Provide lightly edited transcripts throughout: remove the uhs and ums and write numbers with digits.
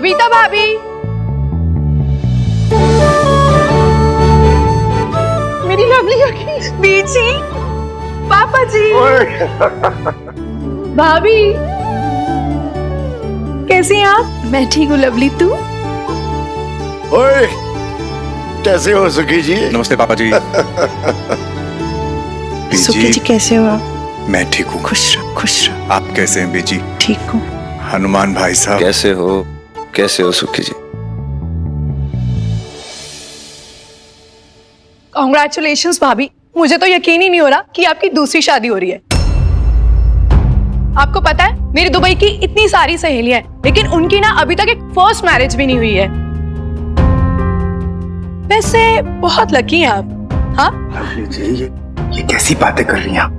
बबीता भाभी, मेरी लवली आखी, बीजी, पापा जी, भाभी, कैसी हैं आप? मैं ठीक हूँ लवली, तू? ओए, कैसे हो सुखी जी? नमस्ते पापा जी। सुखी जी कैसे हो आप? मैं ठीक हूँ। खुश रहो, खुश रहो। आप कैसे हैं बीजी? ठीक हूँ। हनुमान भाई साहब कैसे हो सुखी जी? कॉन्ग्रेचुलेशंस भाभी, मुझे तो यकीन ही नहीं हो रहा कि आपकी दूसरी शादी हो रही है। आपको पता है मेरी दुबई की इतनी सारी सहेलियां हैं, लेकिन उनकी ना अभी तक एक फर्स्ट मैरिज भी नहीं हुई है। वैसे बहुत लकी हैं आप। हाँ जी, ये कैसी बातें कर रही हैं आप?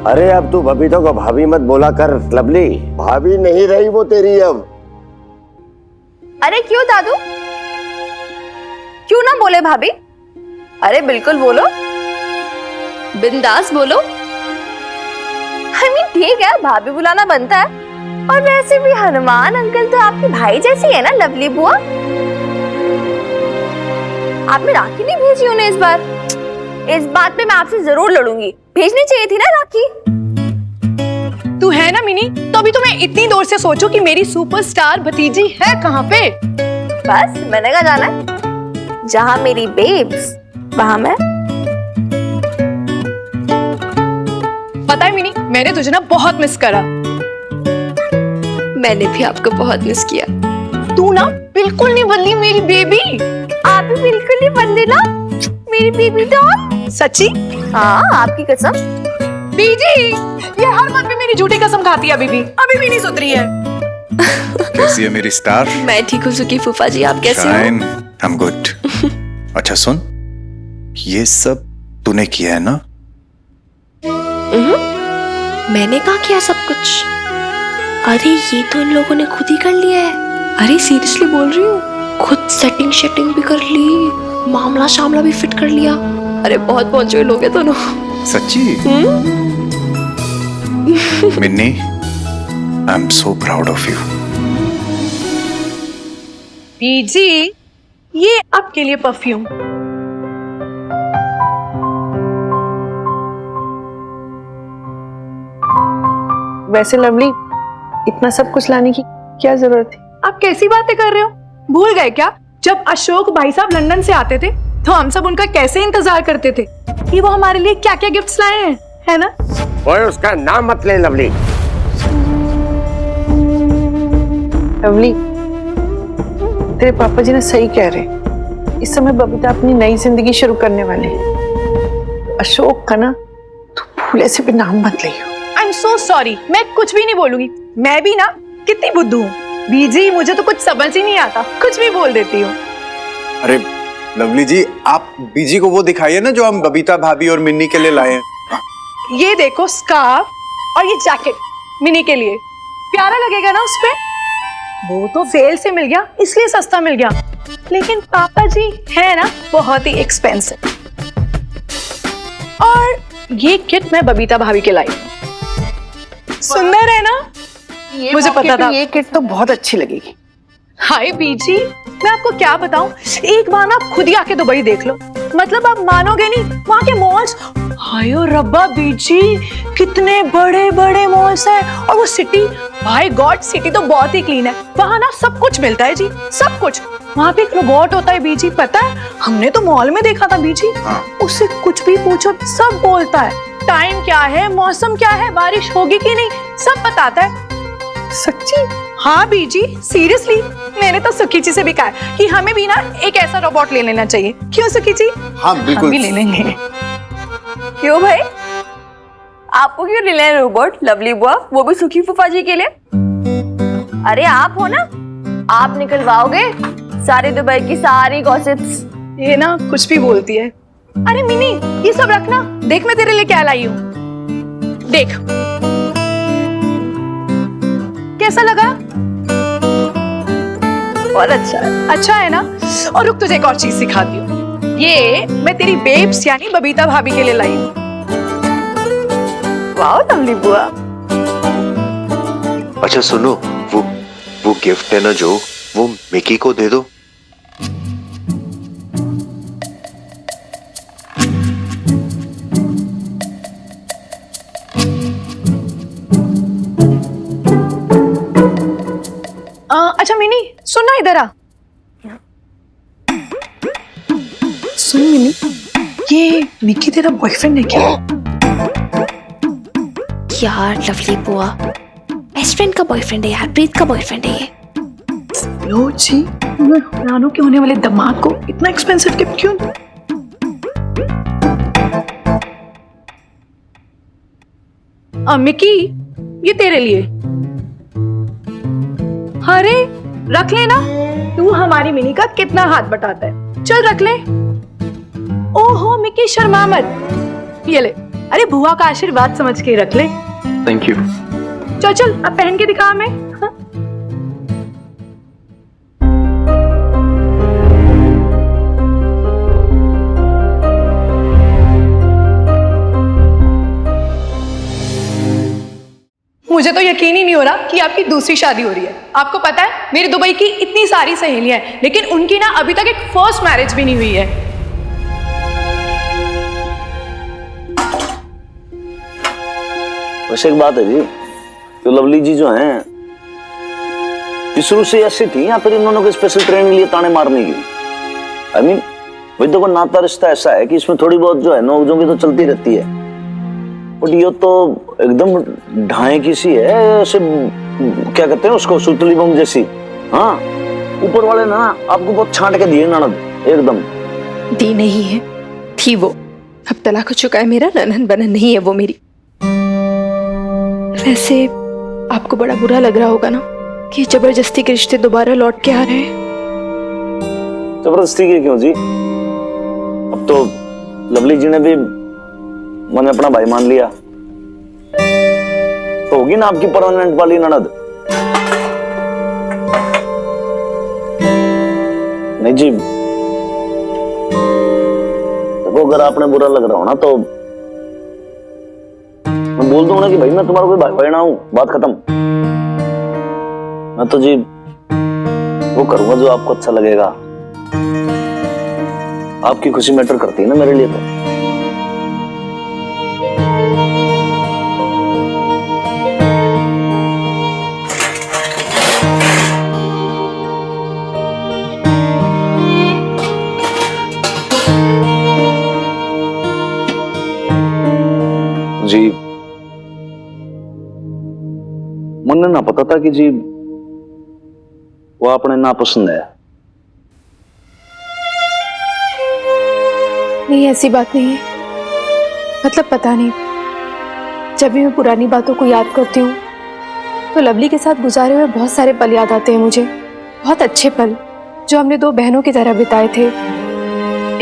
अरे अब तू बबीता को भाभी मत बोला कर लवली, भाभी नहीं रही वो तेरी अब। अरे क्यों दादू, क्यों ना बोले भाभी? अरे बिल्कुल बोलो, बिंदास बोलो। ठीक है, भाभी बुलाना बनता है। और वैसे भी हनुमान अंकल तो आपके भाई जैसी है ना लवली बुआ। आपने राखी नहीं भेजी उन्हें इस बार। इस बात पे मैं आपसे जरूर लड़ूंगी, भेजनी चाहिए थी ना राखी। तू है ना मिनी, तो अभी तुम्हें इतनी दूर से सोचो कि मेरी सुपरस्टार भतीजी है कहाँ पे। बस मैंने कहा जाना है जहाँ मेरी बेब्स वहाँ मैं। पता है मिनी, मैंने तुझे ना बहुत मिस करा। मैंने भी आपको बहुत मिस किया। तू ना बिल्कुल नहीं बदली मेरी बेबी। आप भी बिल्कुल नहीं बदले ना मेरी बेबी डॉल। सच्ची? हाँ आपकी कसम। बीजी, ये हर बात पे मेरी झूठी कसम खाती है अभी भी नहीं सुधरी है। कैसी है मेरी स्टार? मैं ठीक हूँ सुखी फूफा जी, आप कैसे हो? Fine, I am good. अच्छा सुन, ये सब तूने किया है ना? मैंने कहा किया सब कुछ? अरे ये तो इन लोगों ने खुद ही कर लिया है। अरे सीरियसली बोल रही हूँ, खुद सेटिंग भी कर ली, मामला शामला भी फिट कर लिया। अरे बहुत पहुंचे लोग हैं दोनों। सच्ची? Minni, I am so proud of you. Biji, ये आपके लिए परफ्यूम। वैसे लवली, इतना सब कुछ लाने की क्या जरूरत थी? आप कैसी बातें कर रहे हो? भूल गए क्या जब अशोक भाई साहब लंदन से आते थे तो हम सब उनका कैसे इंतजार करते थे कि वो हमारे लिए क्या क्या गिफ्ट्स लाए हैं, है ना? ओए उसका नाम मत ले लवली। लवली, तेरे पापा जी ने सही कह रहे। इस समय बबीता अपनी नई जिंदगी शुरू करने वाली है। अशोक का ना तू भूले से भी नाम मत लियो। आई एम सो सॉरी, मैं कुछ भी नहीं बोलूंगी। मैं भी ना कितनी बुद्धू हूँ बीजी, मुझे तो कुछ समझ ही नहीं आता, कुछ भी बोल देती हूँ। अरे लवली जी, आप बीजी को वो दिखाइए ना जो हम बबीता भाभी और मिन्नी के लिए लाए हैं। ये देखो स्कार्फ और ये जैकेट मिनी के लिए, प्यारा लगेगा ना उसपे? वो तो सेल से मिल गया इसलिए सस्ता मिल गया, लेकिन पापा जी है ना बहुत ही एक्सपेंसिव। और ये किट मैं बबीता भाभी के लाई, सुंदर है ना? मुझे पता था ये किट तो बहुत अच्छी लगेगी। हाय बीजी, मैं आपको क्या बताऊं, एक बार ना खुद ही आके दुबई देख लो, मतलब आप मानोगे नहीं, वहां के मॉल्स, हाय ओ रब्बा बीजी, कितने बड़े बड़े मॉल्स हैं। और वो सिटी, भाई गॉड, सिटी तो बहुत ही क्लीन है। वहां ना सब कुछ मिलता है जी, सब कुछ। वहां पे एक रोबोट होता है बीजी, पता है? हमने तो मॉल में देखा था बीजी। उससे कुछ भी पूछो सब बोलता है। टाइम क्या है, मौसम क्या है, बारिश होगी कि नहीं, सब बताता है। सच्ची? हाँ बीजी, सीरियसली। मैंने तो सुखी जी से भी कहा कि हमें भी ना एक ऐसा रोबोट ले लेना चाहिए। क्यों सुखी जी? हाँ बिल्कुल, हम भी ले लेंगे। क्यों भाई, आपको क्यों ले लें रोबोट लवली बुआ, वो भी सुखी फूफा जी के लिए? अरे आप हो ना, आप निकलवाओगे सारी दुबई की सारी गॉसिप्स। ये ना कुछ भी बोलती है। अरे मिनी, ये सब रखना, देख मैं तेरे लिए क्या लाई हूँ, देख कैसा लगा? और अच्छा है ना? और रुक, तुझे एक और चीज सिखाती हूँ। ये मैं तेरी बेब्स यानी बबीता भाभी के लिए लाई हूँ। वाओ लवली बुआ, अच्छा सुनो, वो गिफ्ट है ना जो, वो मिकी को दे दो। अच्छा मिनी सुन ना, इधर आ। सुन मिनी, ये मिकी तेरा बॉयफ्रेंड है क्या? यार लवली बुआ, बेस्ट फ्रेंड का बॉयफ्रेंड है यार, प्रीत का बॉयफ्रेंड है ये। लो जी, रानू के होने वाले दिमाग को इतना एक्सपेंसिव गिफ्ट क्यों? मिकी, ये तेरे लिए। अरे रख लेना, तू हमारी मिनी का कितना हाथ बटाता है। चल रख ले। ओहो मिकी, शर्मा मत, ये ले। अरे बुआ का आशीर्वाद समझ के रख ले। Thank you. चल चल, अब पहन के दिखा हमें। हाँ? मुझे तो यकीन ही नहीं हो रहा कि आपकी दूसरी शादी हो रही है। आपको पता है मेरी दुबई की इतनी सारी सहेलियां हैं, लेकिन उनकी ना अभी तक एक फर्स्ट मैरिज भी नहीं हुई है। वैसे एक बात है जी, तो लवली जी जो हैं ये शुरू से ऐसी थी या फिर इन्होंने कोई स्पेशल ट्रेनिंग लिए ताने मारने की? आई मीन भाई देखो, नाता रिश्ता ऐसा है कि इसमें थोड़ी बहुत जो है नोक-झोंक तो चलती रहती है, बट ये तो एकदम ढाई की सी है, ऐसे क्या कहते हैं उसको, सुतली बम जैसी। हाँ, ऊपर वाले ना आपको बहुत छांट के दिए ननद, एकदम। दी नहीं है, थी वो, अब तलाक हो चुका है मेरा, ननन बनन नहीं है वो मेरी। वैसे आपको बड़ा बुरा लग रहा होगा ना कि जबरदस्ती के रिश्ते दोबारा लौट के आ रहे हैं। जबरदस्ती के क्यों जी? अब तो लवली जी ने भी मैंने अपना भाई मान लिया, तो होगी ना आपकी परमानेंट वाली ननद। नहीं जी, देखो अगर आपने बुरा लग रहा हो ना तो मैं बोल दूंगा ना कि भाई मैं तुम्हारा कोई भाई बहना हूं, बात खत्म। मैं तो जी वो करूंगा जो आपको अच्छा लगेगा। आपकी खुशी मैटर करती है ना मेरे लिए तो। जी मन ना पता था कि जी वो अपने नापसंद है। नहीं ऐसी बात नहीं है, मतलब पता नहीं, जब भी मैं पुरानी बातों को याद करती हूँ तो लवली के साथ गुजारे हुए बहुत सारे पल याद आते हैं मुझे, बहुत अच्छे पल जो हमने दो बहनों की तरह बिताए थे,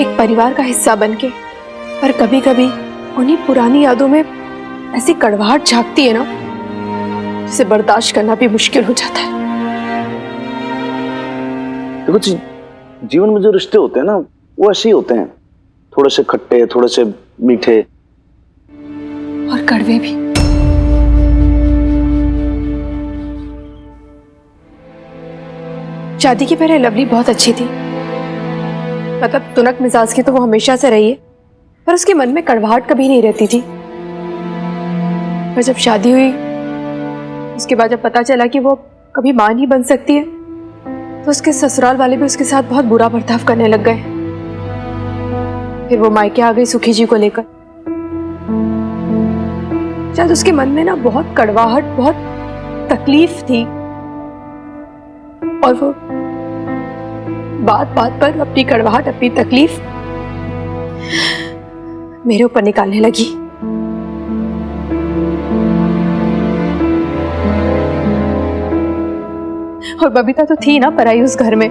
एक परिवार का हिस्सा बनके। पर कभी कभी उन्हीं पुरानी यादों में ऐसी कड़वाहट झांकती है ना, जिसे बर्दाश्त करना भी मुश्किल हो जाता है। देखो जीवन में जो रिश्ते होते हैं ना वो ऐसे ही होते हैं, थोड़े से खट्टे, थोड़े से मीठे और कड़वे भी। शादी के पहले लवली बहुत अच्छी थी, मतलब तुनक मिजाज की तो वो हमेशा से रही है, पर उसके मन में कड़वाहट कभी नहीं रहती थी। पर जब शादी हुई उसके बाद जब पता चला कि वो कभी मां नहीं बन सकती है, तो उसके ससुराल वाले भी उसके साथ बहुत बुरा बर्ताव करने लग गए। फिर वो मायके आ गई सुखी जी को लेकर। शायद उसके मन में ना बहुत कड़वाहट, बहुत तकलीफ थी, और वो बात बात पर अपनी कड़वाहट, अपनी तकलीफ मेरे ऊपर निकालने लगी। और बबीता तो थी ना पराई उस घर में,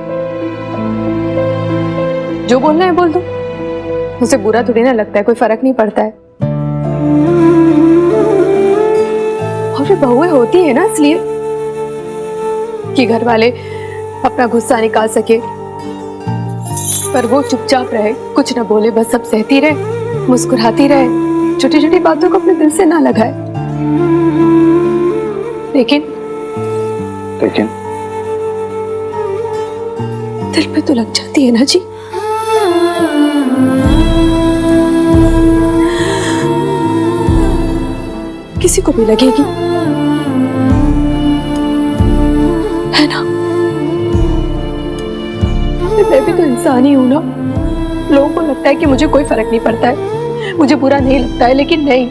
जो बोलना है बोल दो, उसे बुरा थोड़ी ना लगता है, कोई फर्क नहीं पड़ता है। और वे बहुएं होती है ना इसलिए कि घर वाले अपना गुस्सा निकाल सके, पर वो चुपचाप रहे, कुछ ना बोले, बस सब सहती रहे, मुस्कुराती रहे, छोटी छोटी बातों को अपने दिल से ना लगाए। लेकिन लेकिन दिल पे तो लग जाती है ना जी। किसी को भी लगेगी, है ना? मैं भी तो इंसान ही हूं ना। लोगों को लगता है कि मुझे कोई फर्क नहीं पड़ता है, मुझे बुरा नहीं लगता है, लेकिन नहीं,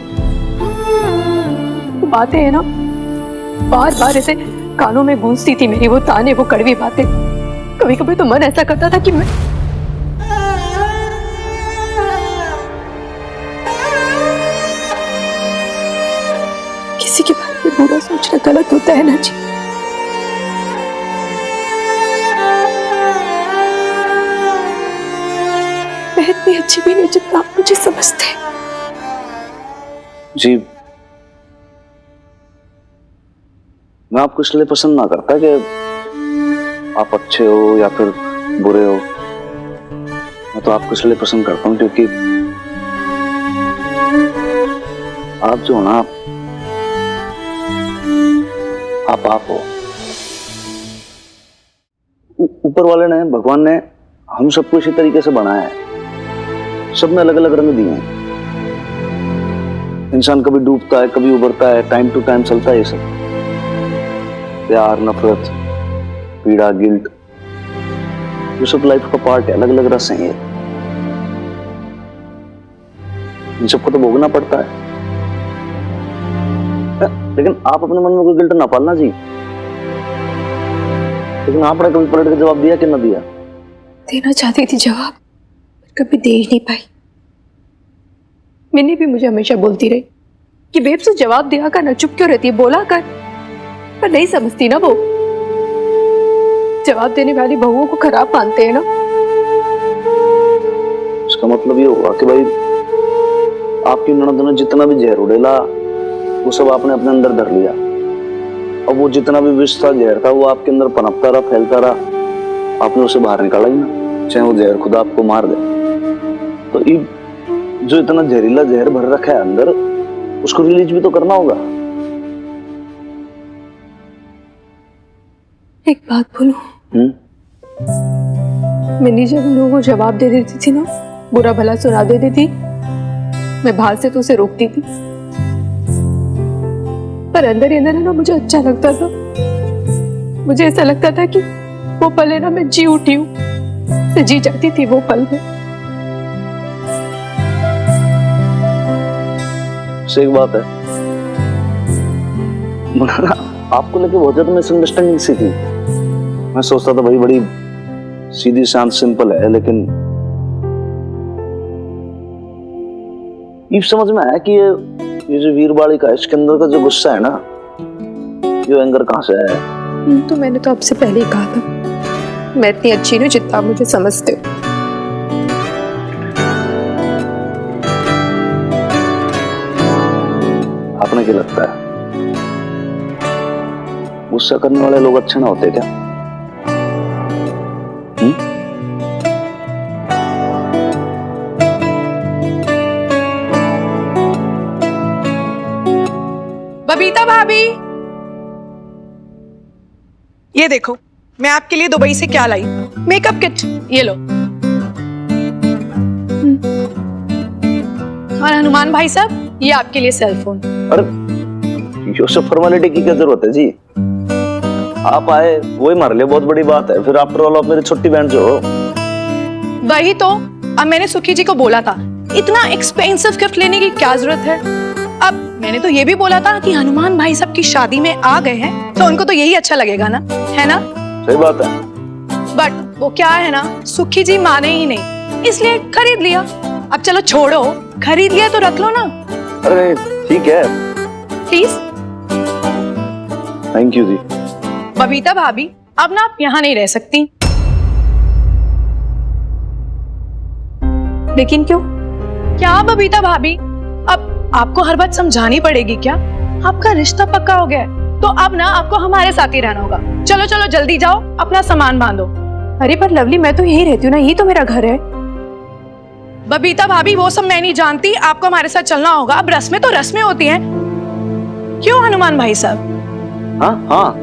वो बातें है ना, बार बार ऐसे कानों में गूंजती थी मेरी वो ताने, वो कड़वी बातें। कभी कभी तो मन ऐसा करता था कि मैं किसी के बारे में बुरा सोचना गलत होता है ना जी। मैं इतनी अच्छी भी नहीं जितना आप मुझे समझते हैं। जी, मैं आपको इसलिए पसंद ना करता कि आप अच्छे हो या फिर बुरे हो। मैं तो आपको इसलिए पसंद करता हूँ क्योंकि आप जो हो ना, आप हो। ऊपर वाले ने, भगवान ने हम सबको इसी तरीके से बनाया है। सब में अलग अलग रंग दिए हैं। इंसान कभी डूबता है, कभी उभरता है, टाइम टू टाइम चलता है ये सब। प्यार, नफरत, पीड़ा, गिल्ट, ये सब लाइफ का पार्ट है। अलग अलग रस हैं ये, इन सबको तो भोगना पड़ता है। लेकिन आप अपने मन में कोई गिल्ट ना पालना जी। लेकिन आपने कभी पलट के जवाब दिया कि ना दिया? देना चाहती थी जवाब, पर कभी दे ही नहीं पाई। मिन्नी भी मुझे हमेशा बोलती रही कि बेब से जवाब दिया कर ना, चुप क्यों रहती है, बोला कर। पर नहीं समझती ना वो। जवाब देने वाली बहुओं को खराब मानते हैं ना। इसका मतलब ये हुआ कि भाई आपकी ननद ने जितना भी जहर उड़ेला वो सब आपने अपने अंदर धर लिया। और वो जितना भी विष था, जहर था, वो आपके अंदर पनपता रहा, फैलता रहा। आपने उसे बाहर निकाला ही ना, चाहे वो जहर खुद आपको मार दे। तो जो इतना जहरीला जहर भर रखा है अंदर, उसको रिलीज भी तो करना होगा। एक बात बोलूं, मिन्नी जब उन लोगों को जवाब दे देती थी ना, बुरा भला सुना देती थी, मैं बाहर से तो उसे रोकती थी, पर अंदर ही अंदर ना मुझे अच्छा लगता था। मुझे ऐसा लगता था कि वो पल है ना, मैं जी उठी हूँ, मैं जी जाती थी वो पल में। एक बात है, आपको लेके बहुत ज्यादा मिसअंडरस्टैंडिंग सी थी। मैं सोचता था भाई बड़ी सीधी शांत सिंपल है, लेकिन ये समझ में आया कि ये जो वीरबाली का, इसके अंदर का जो गुस्सा है ना, ये एंगर कहाँ से है? तो मैंने तो आपसे पहले ही कहा था, मैं इतनी अच्छी नहीं जितना आप मुझे समझते हो। आपने क्या लगता है, गुस्सा करने वाले लोग अच्छे ना होते क्या? बबीता भाभी, ये देखो मैं आपके लिए दुबई से क्या लाई, मेकअप किट, ये लो। और हनुमान भाई साहब, ये आपके लिए सेल फोन। अरे ये सब फॉर्मेलिटी की क्या जरूरत है जी? आप आए वही हमारे लिए बहुत बड़ी बात है। फिर आफ्टर ऑल आप मेरी छोटी बहन जो हो। वही तो, अब मैंने सुखी जी को बोला था इतना एक्सपेंसिव गिफ्ट लेने की क्या जरूरत है। अब मैंने तो ये भी बोला था कि हनुमान भाई साहब की शादी में आ गए हैं तो उनको तो यही अच्छा लगेगा ना, है ना? सही बात है। बट वो क्या है ना, सुखी जी माने ही नहीं, इसलिए खरीद लिया। अब चलो छोड़ो, खरीद लिया तो रख लो ना। अरे ठीक है, प्लीज। थैंक यू जी। बबीता भाभी, अब ना आप यहाँ नहीं रह सकती। लेकिन क्यों? क्या बबीता भाभी, अब आपको हर बात समझानी पड़ेगी क्या? आपका रिश्ता पक्का हो गया है, तो अब ना आपको हमारे साथ ही रहना होगा। चलो चलो जल्दी जाओ, अपना सामान बांधो। अरे पर लवली, मैं तो यहीं रहती हूँ ना, ये तो मेरा घर है। बबीता भाभी, वो सब मैं नहीं जानती, आपको हमारे साथ चलना होगा। अब रस्में तो रस्में होती हैं। क्यों हनुमान भाई साहब? हाँ हाँ,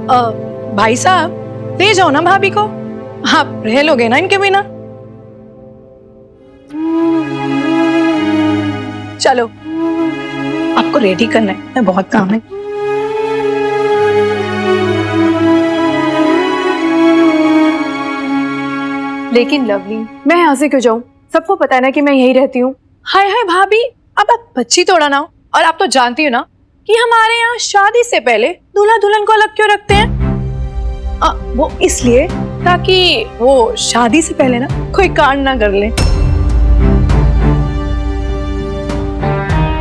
भाई साहब ले जाओ ना भाभी को, आप रह लोगे ना इनके बिना। चलो आपको रेडी करना है, मैं बहुत काम है। लेकिन लवली, मैं यहाँ से क्यों जाऊँ? सबको पता है ना कि मैं यहीं रहती हूँ। हाय हाय भाभी, अब आप बच्ची तोड़ा ना हो। और आप तो जानती हो ना कि हमारे यहाँ शादी से पहले दूल्हा दुल्हन को अलग क्यों रखते हैं? वो इसलिए ताकि वो शादी से पहले ना कोई कांड ना कर ले।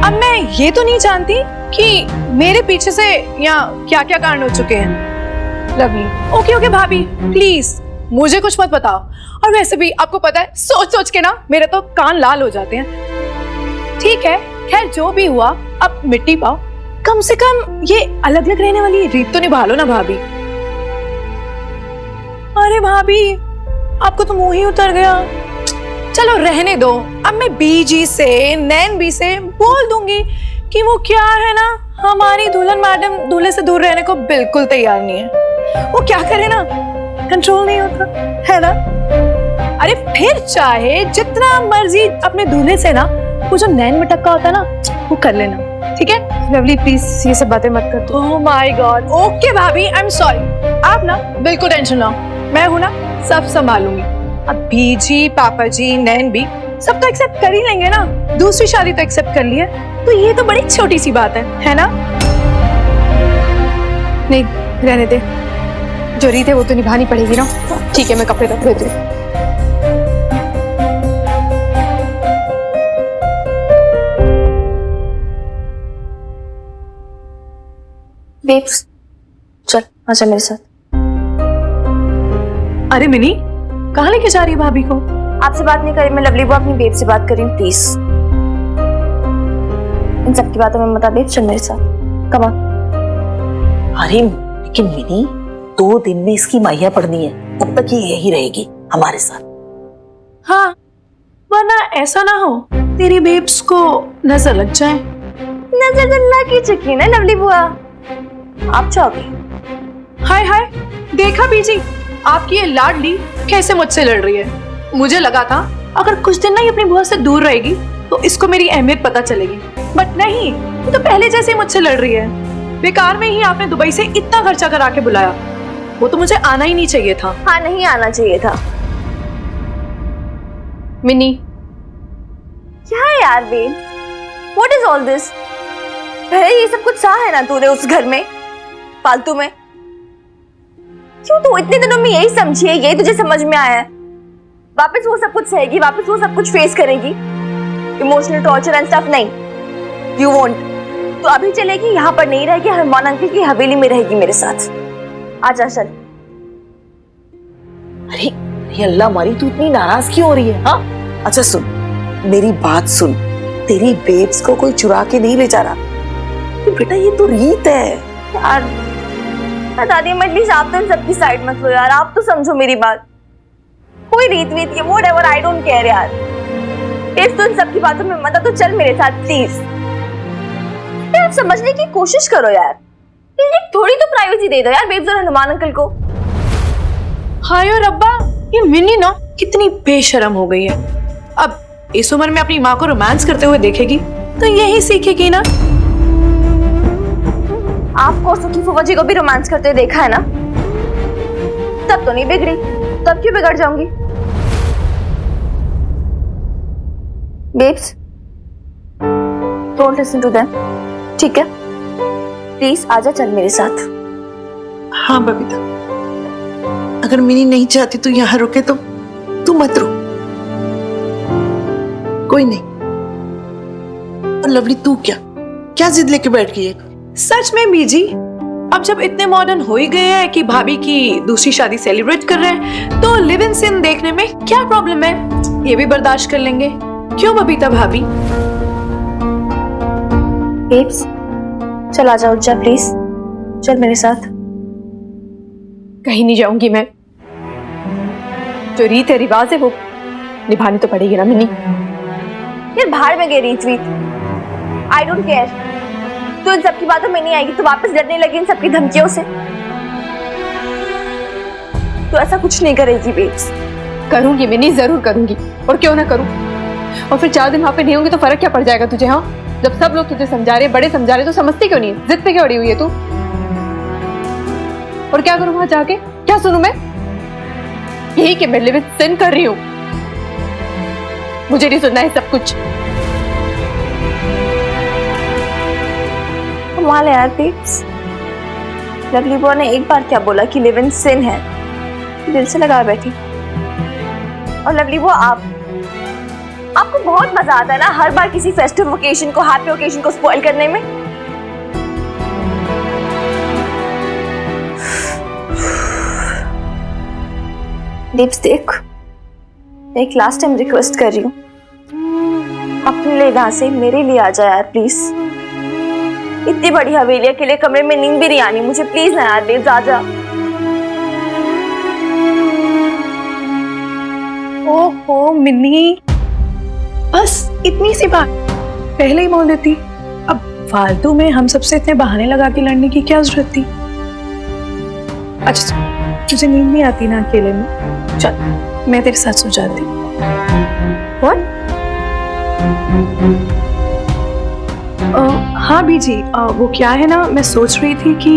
अब मैं ये तो नहीं जानती कि मेरे पीछे से यहाँ क्या क्या कांड हो चुके हैं। लवली, ओके ओके भाभी, प्लीज मुझे कुछ मत बताओ। और वैसे भी आपको पता है, सोच सोच के ना मेरे तो कान लाल हो जाते हैं। ठीक है, खैर जो भी हुआ अब मिट्टी पाओ, कम से कम ये अलग अलग रहने वाली रीत तो निभा लो ना भाभी। अरे भाभी, आपको तो मुंह ही उतर गया। चलो रहने दो, अब मैं बीजी से नैन बी से बोल दूंगी कि वो क्या है ना, हमारी दुल्हन मैडम दूल्हे से दूर रहने को बिल्कुल तैयार नहीं है। वो क्या करे ना, कंट्रोल नहीं होता है ना। अरे फिर चाहे जितना मर्जी अपने दूल्हे से ना वो जो नैन मटक्का होता है ना वो कर लेना, ठीक है? लवली प्लीज ये सब बातें मत कर दो। ओह माय गॉड, ओके भाभी, आई एम सॉरी। आप ना बिल्कुल टेंशन ना हो, मैं हूं ना, सब संभालूंगी। अब बीजी, पापा जी, नैन भी सब तो एक्सेप्ट कर ही लेंगे ना। दूसरी शादी तो एक्सेप्ट कर ली है, तो ये तो बड़ी छोटी सी बात है ना? नहीं रहने दे, जो रीत है वो तो निभानी पड़ेगी ना। ठीक है, मैं कपड़े रख देती हूँ। बेब्स, चल आजा मेरे साथ। अरे मिनी, कहाँ लेके जा रही है भाभी को? आपसे बात नहीं करी मैं लवली, वो अपनी बेब से बात कर रही हूँ। प्लीज इन सब की बातों में मत आ बेब, चल मेरे साथ, कम ऑन। अरे लेकिन मिनी, 2 दिन में इसकी माहिया पड़नी है, तब तक ये यही रहेगी हमारे साथ। हाँ, वरना ऐसा ना हो तेरी बेब्स को नजर लग जाए। नजर तो लग ही चुकी है ना लवली बुआ, आप चाहोगे? हाय हाय, देखा बीजी, आपकी ये लाडली कैसे मुझसे लड़ रही है। मुझे लगा था अगर कुछ दिन ना ये अपनी बुआ से दूर रहेगी तो इसको मेरी अहमियत पता चलेगी, बट नहीं, ये तो पहले जैसे ही मुझसे लड़ रही है। बेकार में ही आपने दुबई से इतना खर्चा करा के बुलाया, वो तो मुझे आना ही नहीं चाहिए था। हाँ, नहीं आना चाहिए था। मिनी, क्या है यार babe, what is all this? ये सब कुछ सहा है ना तूने उस घर में फालतू में? क्यों तू इतने दिनों में यही समझी है, यही तुझे समझ में आया है? वापस वो सब कुछ सहेगी, वापस वो सब कुछ फेस करेगी, इमोशनल टॉर्चर एंड स्टफ? नहीं, यू वोंट। तो अभी चलेगी, यहाँ पर नहीं रहेगी, हरमान अंकल की हवेली में रहेगी मेरे साथ। आजा चल। अरे अरे अल्लाह मारी, तू इतनी नाराज क्यों हो रही है? हाँ, अच्छा सुन, मेरी बात सुन, तेरी बेब्स को कोई चुरा के नहीं ले जा रहा। बेटा ये तो रीत है यार। बता दी, एटलीस्ट आप तो इन सबकी साइड मत लो यार, आप तो समझो मेरी बात। कोई रीत वीत है, व्हाटएवर, आई डोंट केयर यार। बेब्स तो इन सबकी बातों में मत आ, तो चल मेरे साथ प्लीज। यार समझने की कोशिश करो यार, थोड़ी तो प्राइवेसी दे दो यार बेब्स और हनुमान अंकल को। हाय और रब्बा, ये मिनी ना कितनी बेशर्म हो गई है। अब इस उम्र में अपनी माँ को रोमांस करते हुए देखेगी तो यही सीखेगी ना। आपको सुखी फूफा जी को भी रोमांस करते हुए देखा है ना, तब तो नहीं बिगड़ी, तब क्यों बिगड़ जाऊंगी? Babes, don't listen to them, ठीक है? प्लीज आजा, चल मेरे साथ। हाँ बबीता, अगर मिनी नहीं चाहती तो यहाँ रुके तो तू मत रुक, कोई नहीं। और लवली तू क्या जिद लेके बैठ गई है? सच में बीजी, अब जब इतने मॉडर्न हो ही गए हैं कि भाभी की दूसरी शादी सेलिब्रेट कर रहे हैं, तो लिव इन सिन देखने में क्या प्रॉब्लम है, ये भी बर्दाश्त कर लेंगे। क्यों बबीता भाभी? बेब्स, चल आजा, उठ जा प्लीज, चल मेरे साथ। कहीं नहीं जाऊंगी मैं, जो रीत है रिवाज है वो निभानी तो पड़ेगी ना मिनी। यार बाहर में गई रीत वीत, आई डोंट केयर। तो इन सबकी बातों में नहीं आएगी तो वापस डरने लगी इन सबकी धमकियों से। तो ऐसा कुछ नहीं करेगी बेब्स। करूंगी मिनी, जरूर करूंगी, और क्यों ना करूं। और फिर 4 दिन वहां पे नहीं होंगे तो फर्क क्या पड़ जाएगा तुझे? हाँ, जब सब लोग तुझे समझा रहे, बड़े समझा रहे, तो समझती क्यों नहीं है? जिद पे क्यों अड़ी हुई है तू? और क्या करूं वहां जाके? क्या सुनूं मैं? यही कि मैं लिव इन सिन कर रही हूं। मुझे नहीं सुनना है सब कुछ। कमाल है यार बेब्स, लवली बॉय ने एक बार क्या बोला कि लिव इन सिन है, दिल से लगा बैठी। और लवली बॉय आपको बहुत मजा आता है ना हर बार किसी फेस्टिव ओकेजन को, हैप्पी ओकेजन को स्पॉइल करने में। दीप्स देख, मैं एक लास्ट टाइम रिक्वेस्ट कर रही हूँ, अपने लिए यहाँ से मेरे लिए आ जा यार प्लीज। इतनी बड़ी हवेली, अकेले कमरे में नींद भी नहीं आनी मुझे, प्लीज ना यार बेब्स आ जा। ओहो मिन्नी, बस इतनी सी बात पहले ही बोल देती। अब फालतू में हम सबसे इतने बहाने लगा के लड़ने की क्या जरूरत थी? अच्छा तुझे नींद नहीं आती ना अकेले में? चल मैं तेरे साथ सो जाती। हाँ बीजी, वो क्या है ना, मैं सोच रही थी कि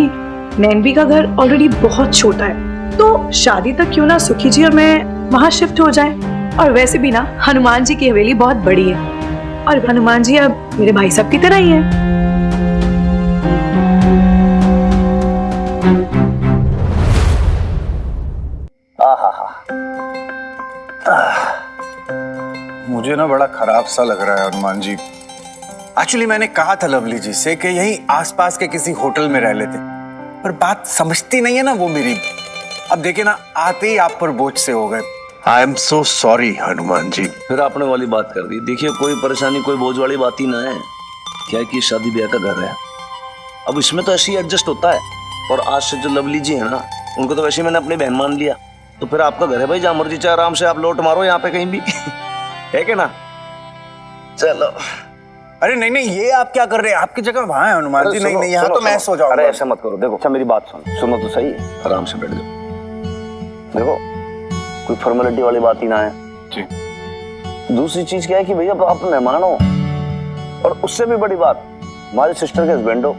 नैनवी का घर ऑलरेडी बहुत छोटा है, तो शादी तक क्यों ना सुखी जी और मैं वहां शिफ्ट हो जाए। और वैसे भी ना हनुमान जी की हवेली बहुत बड़ी है, और हनुमान जी अब मेरे भाई साहब की तरह ही है। मुझे ना बड़ा खराब सा लग रहा है हनुमान जी। एक्चुअली मैंने कहा था लवली जी से कि यहीं आसपास के किसी होटल में रह लेते, पर बात समझती नहीं है ना वो मेरी। अब देखिए ना, आते ही आप पर बोझ से हो गए। I am so sorry Hanuman ji. फिर आपने वाली बात कर दी। देखिए कोई परेशानी, कोई बोझ वाली बात ही ना है। क्या है कि शादी ब्याह का घर है, अब इसमें तो ऐसे ही एडजस्ट होता है। और आज से जो लवली जी है ना, उनको तो वैसे ही मैंने अपनी बहन मान लिया। तो फिर आपका घर है भाई, जहाँ मर्जी चाहे आराम से आप लोट मारो यहाँ पे कहीं भी है कि ना? चलो। अरे नहीं नहीं, ये आप क्या कर रहे हैं? आपकी जगह वहां है हनुमान जी। नहीं नहीं, यहाँ तो मैं सो जाऊंगा। अरे ऐसा मत करो। देखो अच्छा मेरी बात सुनो तो सही, आराम से बैठ जाओ। देखो कोई फॉर्मेलिटी वाली बात ही ना है जी। दूसरी चीज क्या है कि भैया आप मेहमान हो, और उससे भी बड़ी बात हमारी सिस्टर के हस्बैंड हो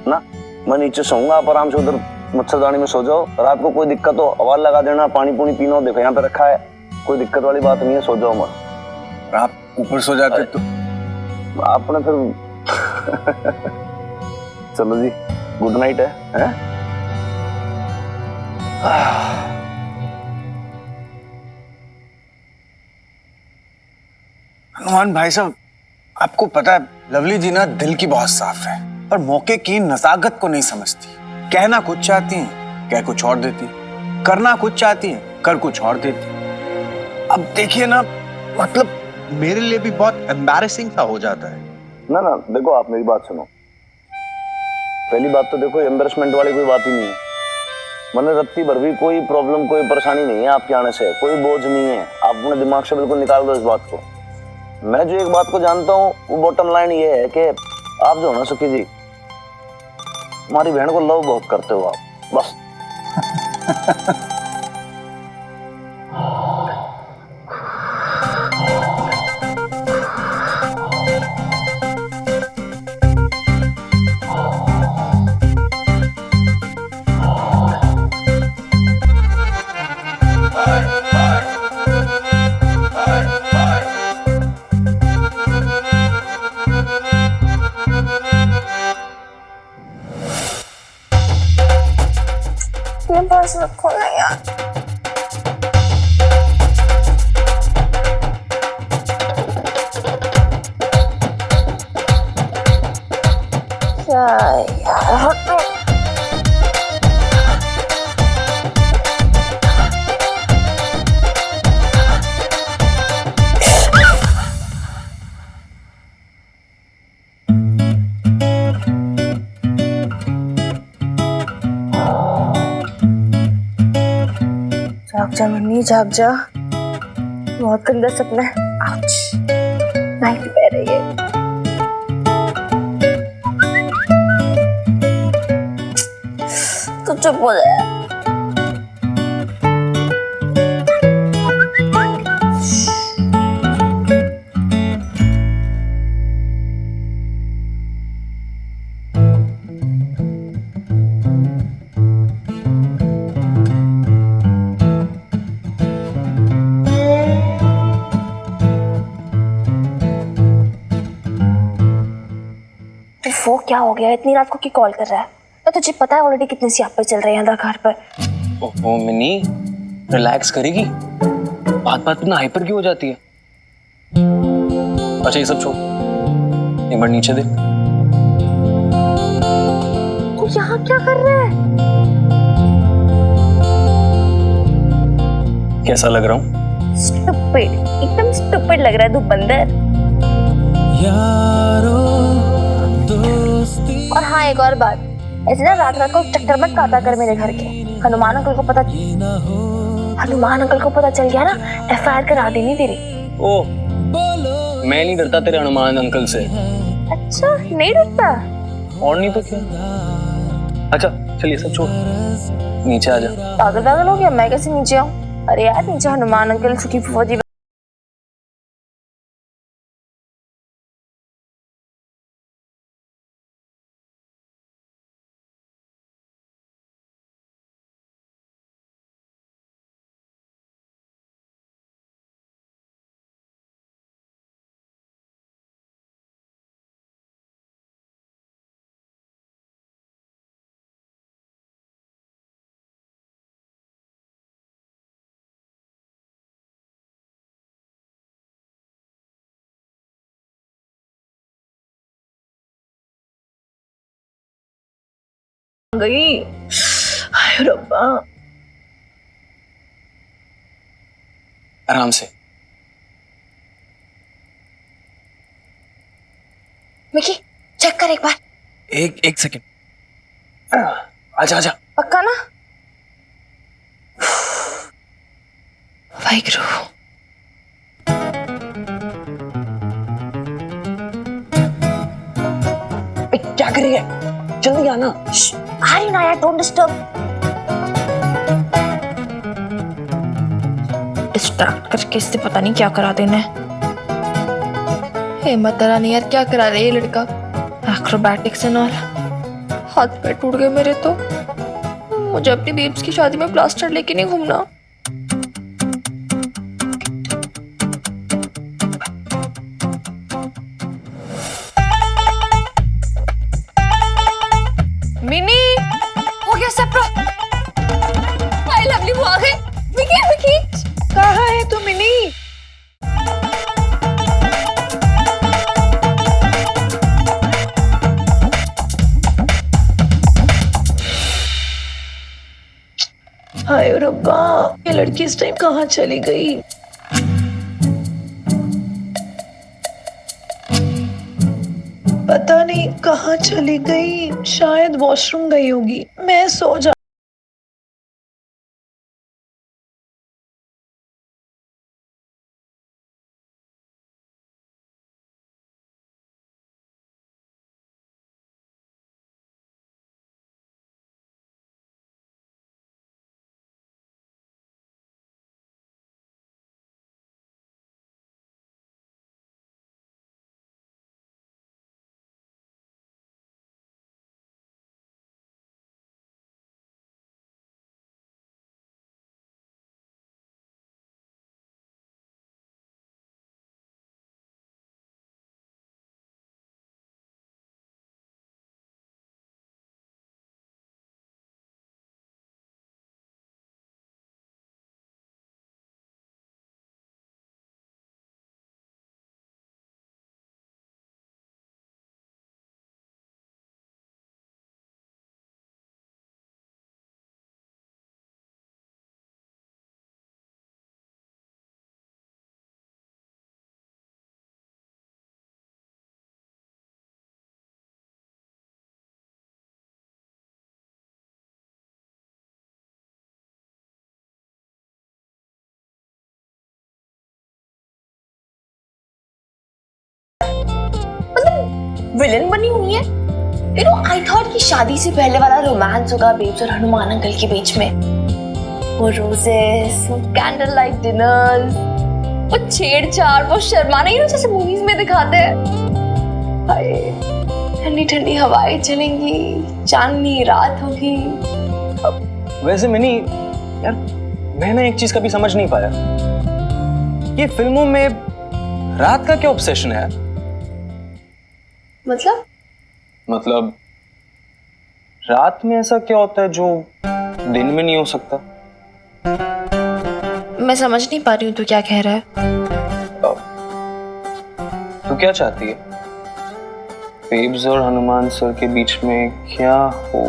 ना। मैं नीचे सोऊंगा, आप आराम से उधर मच्छरदानी में सो जाओ। रात को कोई दिक्कत हो आवाज लगा देना, पानी पुनी पीना हो, देखो यहाँ पे रखा है, कोई दिक्कत वाली बात नहीं है, सो जाओ मत। आप ऊपर सो जाते तो आपने फिर चलो जी, गुड नाइट है? हनुमान भाई साहब, आपको पता है लवली जी ना दिल की बहुत साफ है, पर मौके की नजाकत को नहीं समझती। कहना कुछ चाहती हैं, कह कुछ और देती, करना कुछ चाहती हैं, कर कुछ और देती। अब देखिए ना, मतलब मेरे लिए भी बहुत एम्बैरेसिंग सा हो जाता है। ना ना देखो, आप मेरी बात सुनो। पहली बात तो देखो, एम्बैरेसमेंट वाली कोई बात ही नहीं है। मैंने रत्ती भर भी कोई प्रॉब्लम, कोई परेशानी नहीं है आपके आने से, कोई बोझ नहीं है। आप अपने दिमाग से बिल्कुल निकाल दो इस बात को। मैं जो एक बात को जानता हूँ वो बॉटम लाइन ये है कि आप जो ना सुखी जी, हमारी बहन को लव बहुत करते हो आप, बस। बस रखो ना यार। क्या यार, हटो। जाग जा मम्मी, जाग जा, बहुत गंदा सपना है। आउच, नाइट पह रही है। तू चुप हो जा। वो क्या हो गया, इतनी रात को क्यों कॉल कर रहा है? तो तुझे पता है ऑलरेडी कितने सियापे चल रहे हैं इधर घर पर। ओहो मिनी, रिलैक्स करेगी, बात बात पे ना हाइपर क्यों हो जाती है? अच्छा ये सब छोड़, एक बार नीचे देख। तू यहाँ क्या कर रहा है? कैसा लग रहा हूँ? स्टूपिड, एकदम स्टूपिड लग रहा है तू बंदर। और हाँ एक और बात, ऐसे ना रात रात को चक्कर मत काटा कर मेरे घर के। हनुमान अंकल को पता चल गया ना, FIR करा देनी तेरी। ओ, मैं नहीं डरता तेरे हनुमान अंकल से। अच्छा नहीं डरता? और नहीं तो क्या। अच्छा चलिए सब छोड़, नीचे आ जा। पागल हो गया, मैं कैसे नीचे आऊँ? अरे यार नीचे हनुमान अंकल, सुखी फूफा जी। गई। हाय रब्बा। आराम से। मिकी चेक कर एक बार। एक सेकंड। आजा आजा। पक्का ना? वाहिगुरु। क्या कर रही है? जल्दी आना। आ रही ना यार, डोंट डिस्टर्ब। डिस्ट्रैक्ट करके इससे पता नहीं क्या करा देना है। हिम्मत नहीं यार, क्या करा रहा है ये लड़का? Acrobatics and all. हाथ पैर टूट गए मेरे तो। मुझे अपनी बेब्स की शादी में प्लास्टर लेके नहीं घूमना। मिनी हो गया सब। हाय लवली वो आ गई। विकी कहाँ है तू मिनी? हाय रब्बा, ये लड़की इस टाइम कहाँ चली गई? पता नहीं कहाँ चली गई, शायद वॉशरूम गई होगी। मैं सो जा। विलन बनी हुई है। यू नो आई थॉट कि शादी से पहले वाला रोमांस होगा बेब्स और हनुमान अंकल के बीच में। वो रोजेस, वो कैंडल लाइट डिनर्स, वो छेड़छाड़, वो शर्माना, यू नो जैसे मूवीज में दिखाते हैं। हाय ठंडी ठंडी हवाएं चलेंगी, चांदनी रात होगी। वैसे मिनी यार, मैं ना एक चीज कभी समझ नहीं पाया, ये फिल्मों में रात का क्या ऑब्सेशन है यार? मतलब मतलब रात में ऐसा क्या होता है जो दिन में नहीं हो सकता? मैं समझ नहीं पा रही हूँ तू क्या कह रहा है। तू क्या चाहती है? बेब्स और हनुमान सर के बीच में क्या हो?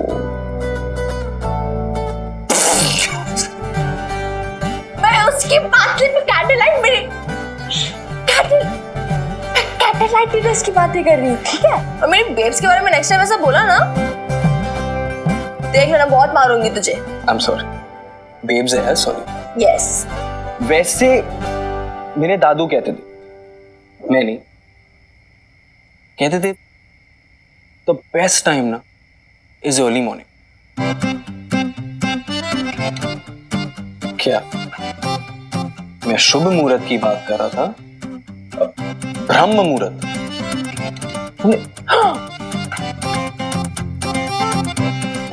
मैं उसकी पार्टी में कैंडल लाइट मेरे कैंडल लाइट डिनर्स की बातें कर रही हूँ, ठीक है? और मेरी बेब्स के बारे में नेक्स्ट टाइम ऐसा बोला ना, देख लेना बहुत मारूंगी तुझे। I'm sorry. बेब्स है, सॉरी। यस। वैसे मेरे दादू कहते थे, मैं नहीं, कहते थे द बेस्ट टाइम ना इज अर्ली मॉर्निंग। क्या मैं शुभ मुहूर्त की बात कर रहा था? ब्रह्म मुहूर्त।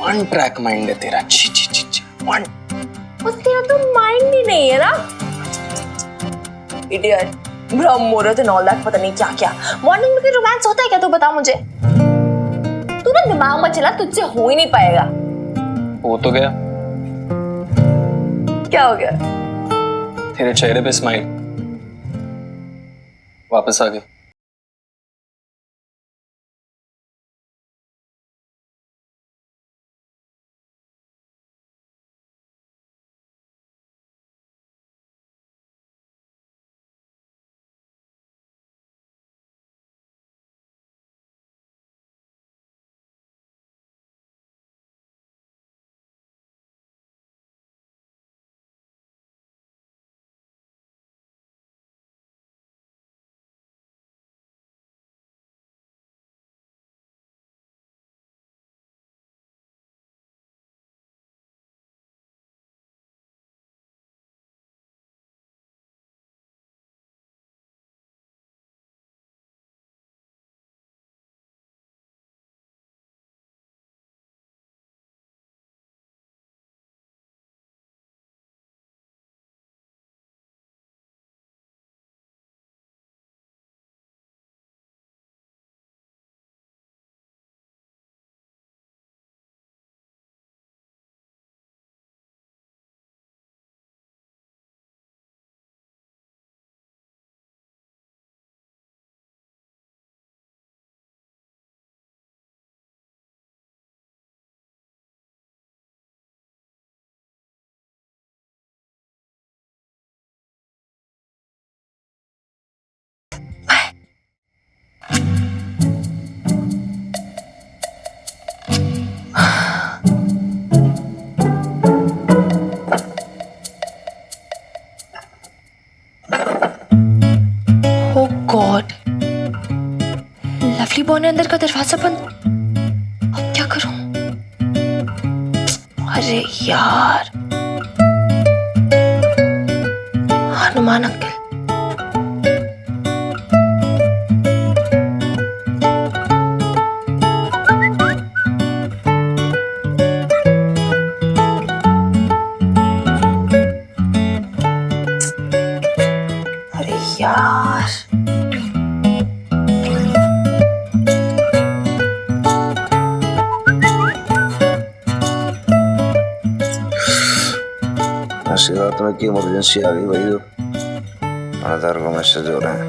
वन ट्रैक माइंड है तेरा। छी छी छी छी। वन तेरा तो माइंड ही नहीं है ना इडियट। ब्रह्म मुहूर्त एंड ऑल दैट, पता नहीं क्या क्या। मॉर्निंग में कोई रोमांस होता है क्या? तू बता मुझे। तू ना दिमाग मत चला, तुझसे हो ही नहीं पाएगा। हो तो गया। क्या हो गया? तेरे चेहरे पे स्माइल वापस आ गई। गॉड, लवली बॉय ने अंदर का दरवाजा बंद। अब क्या करूं? अरे यार, हनुमान अंकल। अरे यार, ऐसी रात में की इमरजेंसी आ गई भाई। जो आधार को मैसेज हो रहे हैं।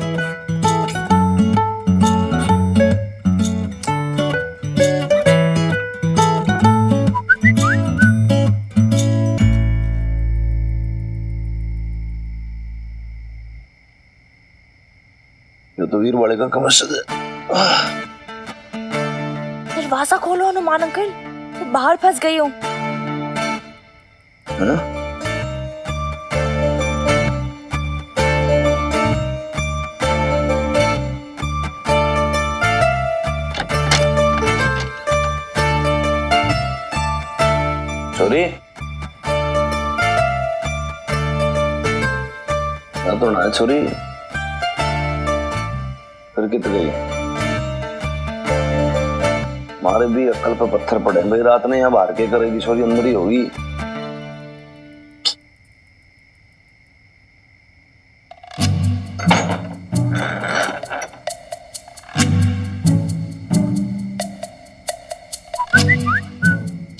ये तो वीर वाले का मैसेज है। दरवाजा खोलो हनुमान अंकल, मैं बाहर फंस गई हूँ। है ना? छोरी तो ना छोरी, फिर कित गई? मारे भी अक्ल पे पत्थर पड़े भाई। रात ने यहाँ बाहर के करेगी छोरी, अंदर ही होगी।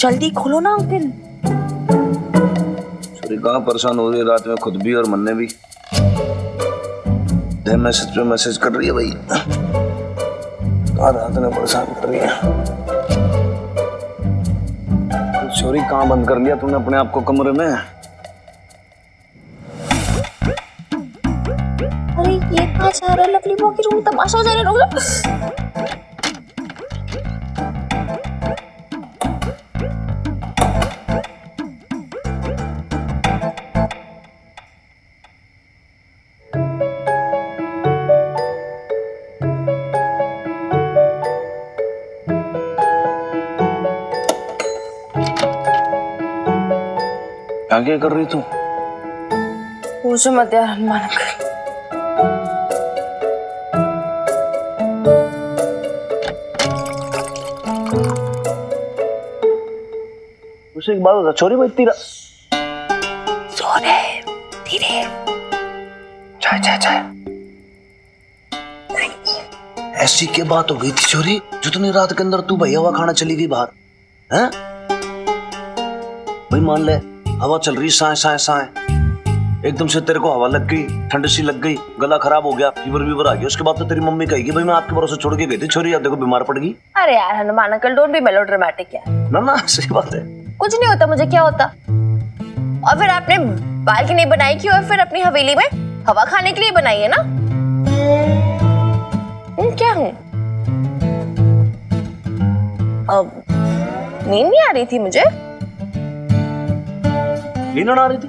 जल्दी खोलो ना अंकल। छोरी कहाँ परेशान हो रही है रात में, खुद भी और मन्ने भी। मैसेज पे मैसेज कर रही है भाई, रात में परेशान कर रही है। छोरी कहाँ बंद कर लिया तूने अपने आप को कमरे में? अरे ये कहाँ जा रहा है? लवली बुआ की रूम तमाशा हो जाएगा। रुक जा। क्या कर रही तू? पूछो मत यार हनुमान अंकल। उसे एक बात बता छोरी, भाई तेरा सोने धीरे। चाय चाय चाय। ऐसी क्या बात हो गई थी छोरी जो तूने रात के अंदर तू भैया हुआ खाना चली गई बाहर? हैं भाई मान ले हवा चल रही साए साए साए, एकदम से तेरे को हवा लग गई, ठंड सी लग गई, गला खराब हो गया, फीवर वीवर आ गया। उसके बाद तो तेरी मम्मी कहेगी भाई मैं आपके भरोसे छोड़ के गई थी, छोरी अब देखो बीमार पड़ गई। अरे यार Hanuman uncle don't be melodramatic यार। ना ना सही बात है। कुछ नहीं होता मुझे, क्या होता। और फिर आपने बालकनी बनाई क्यों? और फिर अपनी हवेली में हवा खाने के लिए बनाई है ना। क्या हूँ अब? नींद नहीं आ रही थी मुझे। नींद आ रही थी?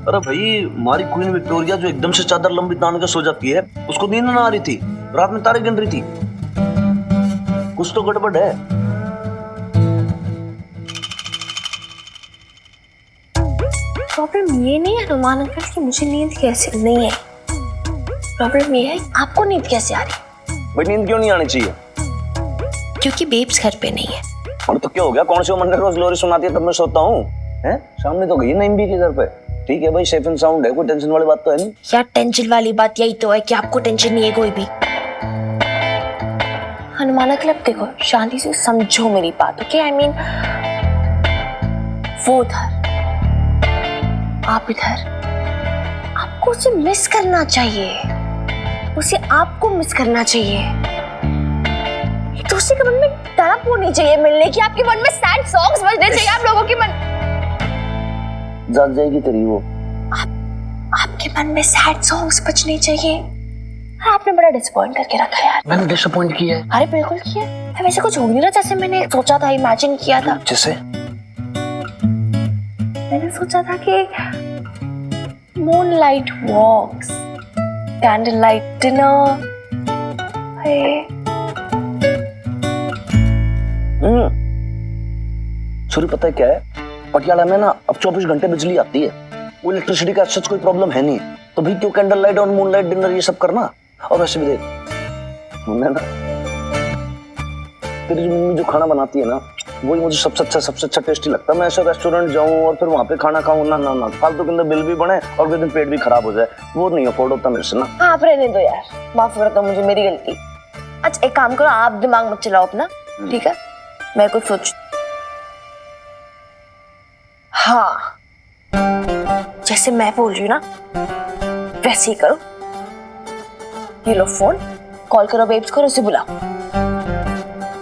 अरे भाई हमारी क्वीन विक्टोरिया जो एकदम से चादर लंबी तान के सो जाती है, उसको नींद ना आ रही थी, रात में तारे गिन रही थी। कुछ तो गड़बड़ है। प्रॉब्लम ये नहीं है हनुमान अंकल कि मुझे नींद कैसे नहीं है। प्रॉब्लम ये है आपको नींद कैसे आ रही। भाई नींद क्यों नहीं आनी चाहिए? क्योंकि बेब्स घर पे नहीं है। और तो क्या हो गया, कौन सी उम्र रोज लोरी सुनाती है तब मैं सोता हूँ? हैं सामने तो गई नहीं भी के घर पे, ठीक है भाई सेफ एंड साउंड है, कोई टेंशन वाली बात तो है नहीं। क्या टेंशन वाली बात यही तो है कि आपको टेंशन नहीं है कोई भी। हनुमान अंकल अब देखो शांति से समझो मेरी बात, ओके? आई मीन वो उधर आप इधर, आपको उसे मिस करना चाहिए, उसे आपको मिस करना चाहिए। एक दूसरे के मन में तड़प होनी चाहिए मिलने की, आपके मन में सैड सॉन्ग्स बजने चाहिए आप लोगों के मन। जाग जाएगी तेरी वो। आपके मन में सैड सॉन्ग्स बजने चाहिए। आपने बड़ा डिसअपॉइंट करके रखा यार। मैंने डिसअपॉइंट किया है? अरे बिल्कुल किया है। वैसे कुछ हो नहीं रहा जैसे मैंने सोचा था, इमेजिन किया था। जैसे मैंने सोचा था कि मूनलाइट वॉक्स, कैंडल लाइट डिनर। छोरी पता है क्या है, पटियाला में ना अब 24 घंटे बिजली आती है, वो इलेक्ट्रिसिटी का सच कोई प्रॉब्लम है नहीं, तो भाई क्यों कैंडल लाइट और मूनलाइट डिनर ये सब करना। और वैसे भी देख मुन्ना ना, तेरी जो मम्मी जो खाना बनाती है ना वही मुझे सबसे अच्छा टेस्टी लगता है। मैं ऐसे रेस्टोरेंट जाऊं और फिर वहां पे खाना खाऊं, ना ना ना फालतू के अंदर बिल भी बने और फिर दिन पेट भी खराब हो जाए, वो नहीं अफोर्ड होता मेरे से ना। हाँ आप रहने दो यार, माफ कर दो मुझे, मेरी गलती। अच्छा एक काम करो, आप दिमाग मत चलाओ अपना, ठीक है? मैं कुछ सोच, हाँ जैसे मैं बोल रही हूँ ना वैसे ही करो। ये लो फोन, कॉल करो बेब्स को, उसे बुलाओ।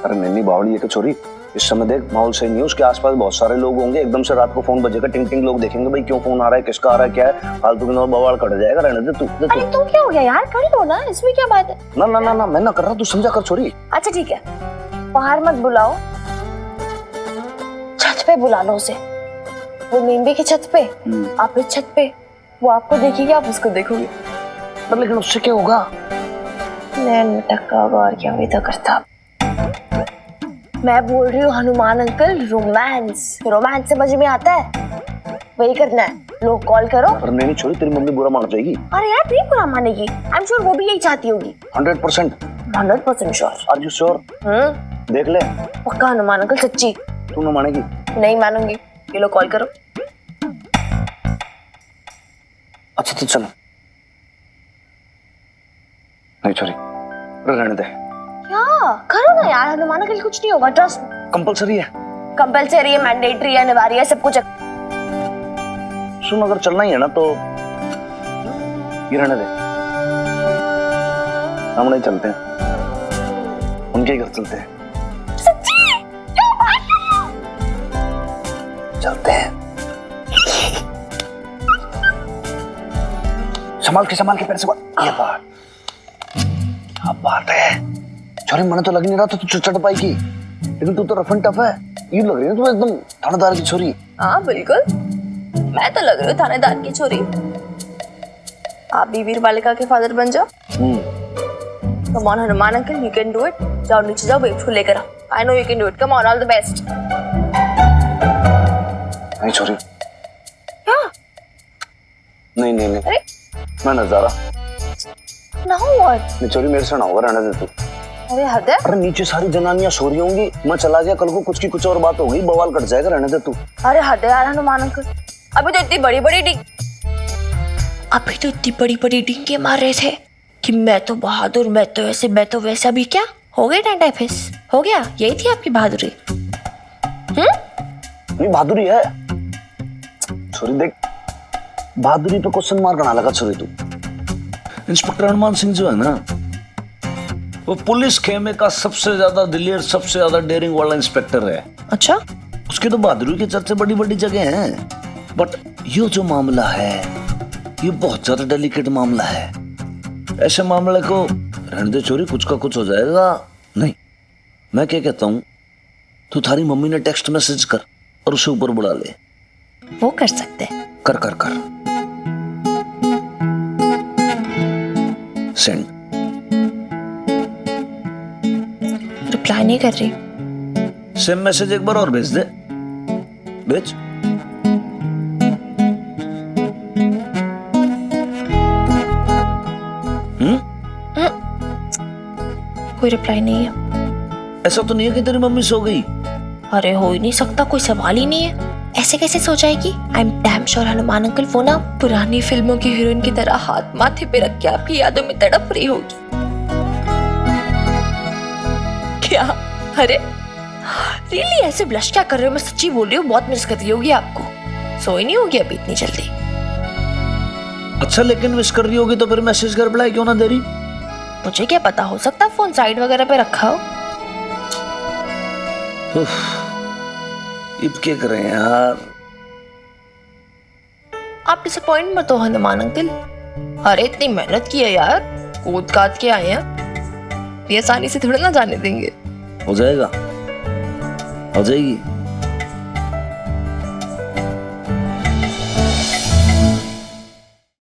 अरे नन्ही बावड़ी है कि छोरी, इस समय देख माहौल सही नहीं है, उसके आसपास बहुत सारे लोग होंगे, एकदम से रात को फोन बजेगा टिंग टिंग, लोग देखेंगे भाई क्यों फोन आ रहा है, किसका आ रहा है, क्या है, फालतू के बवाल कट जाएगा। रहने दे तू। अरे तो क्या हो गया यार, कर लो ना, इसमें क्या बात है। ना ना ना ना मैं ना कर रहा, तू समझा कर छोरी। अच्छा ठीक है, बाहर मत बुलाओ, छत पे बुला लो उसे। वो नींबे की छत पे, आप इस छत पे, वो आपको देखेगी, आप उसको देखोगे। पर लेकिन उससे क्या होगा? मैं टक्का और क्या भी तो करता। मैं बोल रही हूँ हनुमान अंकल, रोमांस, रोमांस समझ में आता है, वही करना है। लोग कॉल करो। पर नहीं छोड़ी, तेरी मम्मी बुरा मान जाएगी। अरे यार नहीं बुरा मानेगी, आई एम श्योर वो भी यही चाहती होगी। 100% श्योर। Are you sure? देख ले पक्का हनुमान अंकल, सच्ची। तू ना मानेगी? नहीं मानूंगी। ये लो कॉल करो। अच्छा तो चलो। नहीं छोरी रहने दे। क्या करो ना यार, हनुमान अंकल कुछ नहीं होगा, ट्रस्ट। कंपलसरी है? कंपलसरी है, मैंडेटरी है, अनिवार्य है, सब कुछ। सुन, अगर चलना ही है ना तो ये रहने दे, हम नहीं चलते हैं, उनके घर चलते हैं। चलते हैं। संभाल के पैर से बात। ये बात क्या बात है छोरी, मन तो लग नहीं रहा था तू चढ़ पाई की, लेकिन तू तो रफ एंड टफ है। यूं लग रही है तू एकदम थानेदार की छोरी। हाँ बिल्कुल, मैं तो लग रही हूँ थानेदार की छोरी। आप भी वीर बालिका के फादर बन जाओ। Come on Hanuman uncle, you can do it. जाओ नीचे जाओ, बेब्स को लेकर आओ। I know you can do it, come on, all the best. नहीं छोरी, क्या? नहीं नहीं नहीं, अरे मैं नजारा ना व्हाट? नहीं छोरी, मेरे से ना होगा, रहने दे तू। अरे हद है। अरे नीचे सारी जनानियां सो रही होंगी, मैं चला गया कल को कुछ की कुछ और बात हो गई, बवाल कट जाएगा, रहने दे तू। अरे हद है यार हनुमान अंकल, अभी तो इतनी बड़ी बड़ी डींग, अभी तो इतनी बड़ी बड़ी डींगे मार रहे थे कि मैं तो बहादुर, मैं तो ऐसे, मैं तो वैसा। भी क्या हो गया? टाइम फेस हो गया? यही थी आपकी बहादुरी? नहीं बहादुरी है छोरी, देख बहादुरी पे क्वेश्चन मार्क ना लगा छोरी तू। इंस्पेक्टर हनुमान सिंह जो है ना, वो पुलिस खेमे का सबसे ज्यादा दिलेर, सबसे ज्यादा डेयरिंग वाला इंस्पेक्टर है। अच्छा, उसकी तो बहादुरी के चर्चे बड़ी बड़ी जगह हैं, बट ये जो मामला है ये बहुत ज्यादा डेलिकेट मामला है। ऐसे मामले को रहने दे छोरी, कुछ का कुछ हो जाएगा। नहीं, मैं क्या कहता हूँ, तू थारी मम्मी ने टेक्स्ट मैसेज कर और उसे ऊपर बुला ले। वो कर सकते हैं। कर कर कर सेंड। रिप्लाई नहीं कर रही। सेम मैसेज एक बार और भेज दे, भेज। कोई रिप्लाई नहीं है। ऐसा तो नहीं है कि तेरी मम्मी सो गई? अरे हो ही नहीं सकता, कोई सवाल ही नहीं है। ऐसे कैसे सो जाएगी? I am damn sure Hanuman uncle वो ना पुरानी फिल्मों की हीरोइन की तरह हाथ माथे पे रख के आपकी यादों में तड़प रही होगी। क्या? अरे रियली ऐसे ब्लश क्या कर रहे हो? मैं सच्ची बोल रही हूँ, बहुत मिस कर रही होगी आपको। सोई नहीं होगी अभी इतनी जल्दी। अच्छा, लेकिन मिस कर रही होगी तो फिर मैसेज का रिप्लाई क्यों ना दे रही? मुझे क्या पता, हो सकता है फोन साइड वगैरह पे रखा हो। अब क्या करें यार। आप डिसअपॉइंट मत हो हनुमान अंकल। अरे इतनी मेहनत की है यार, कूद काद के आए हैं, ये आसानी से थोड़ा ना जाने देंगे। हो जाएगा, हो जाएगी।